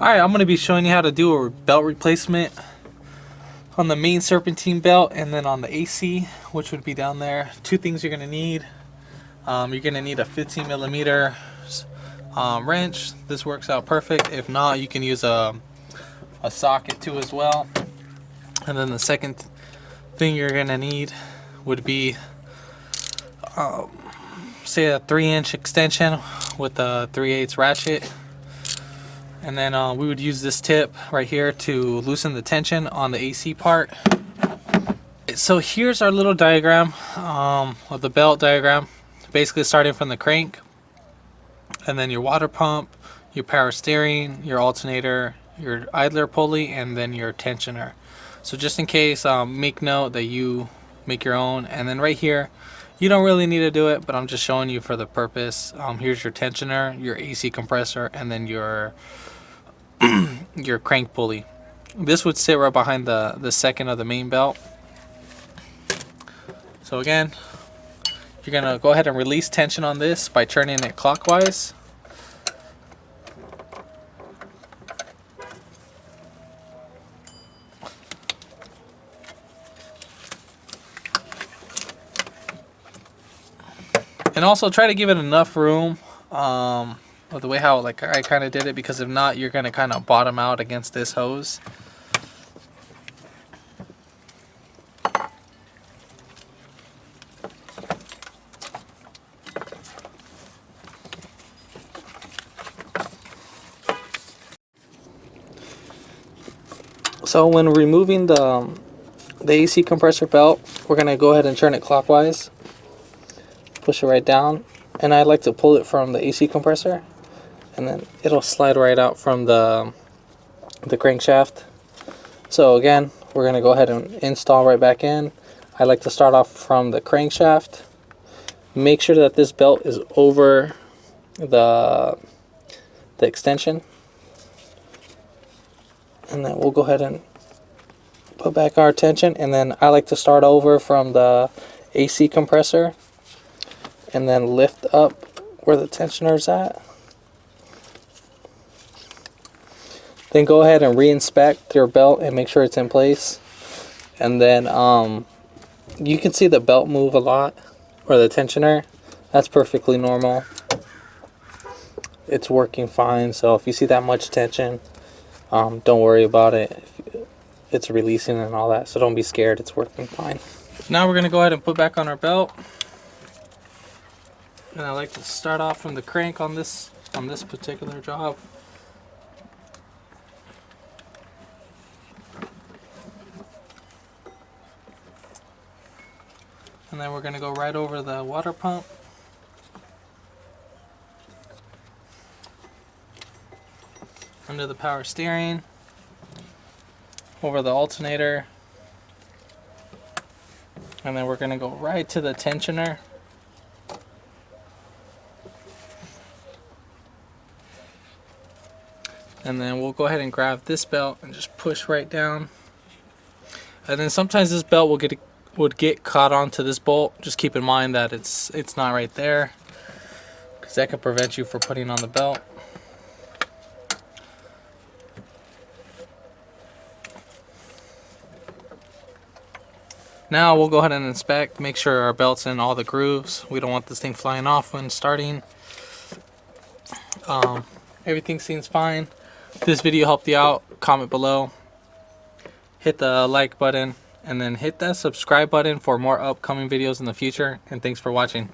Alright, I'm going to be showing you how to do a belt replacement on the main serpentine belt and then on the AC, which would be down there. Two things you're going to need. You're going to need a 15 millimeter wrench. This works out perfect. If not, you can use a socket too as well. And then the second thing you're going to need would be say a 3-inch extension with a 3/8 ratchet. And then we would use this tip right here to loosen the tension on the AC part. So here's our little diagram of the belt diagram. Basically starting from the crank, and then your water pump, your power steering, your alternator, your idler pulley, and then your tensioner. So just in case, make note that you make your own. And then right here, you don't really need to do it, but I'm just showing you for the purpose. Here's your tensioner, your AC compressor, and then your your crank pulley. This would sit right behind the second of the main belt. So again, you're gonna go ahead and release tension on this by turning it clockwise. And also try to give it enough room of the way how I kind of did it, because if not, you're gonna kind of bottom out against this hose. So when removing the AC compressor belt, we're gonna go ahead and turn it clockwise. Push it right down, and I like to pull it from the AC compressor, and then it'll slide right out from the crankshaft. So again, we're gonna go ahead and install right back in. I like to start off from the crankshaft. Make sure that this belt is over the extension, and then we'll go ahead and put back our tension. And then I like to start over from the AC compressor and then lift up where the tensioner is at. Then go ahead and re-inspect your belt and make sure it's in place. And then you can see the belt move a lot, or the tensioner. That's perfectly normal. It's working fine. So if you see that much tension, don't worry about it. It's releasing and all that, so don't be scared. It's working fine. Now we're gonna go ahead and put back on our belt. And I like to start off from the crank on this particular job. And then we're gonna go right over the water pump. Under the power steering. Over the alternator. And then we're gonna go right to the tensioner. And then we'll go ahead and grab this belt and just push right down. And then sometimes this belt would get caught onto this bolt. Just keep in mind that it's not right there, because that could prevent you from putting on the belt. Now we'll go ahead and inspect, make sure our belt's in all the grooves. We don't want this thing flying off when starting. Everything seems fine. If this video helped you out, comment below. Hit the like button, and then hit that subscribe button for more upcoming videos in the future. And thanks for watching.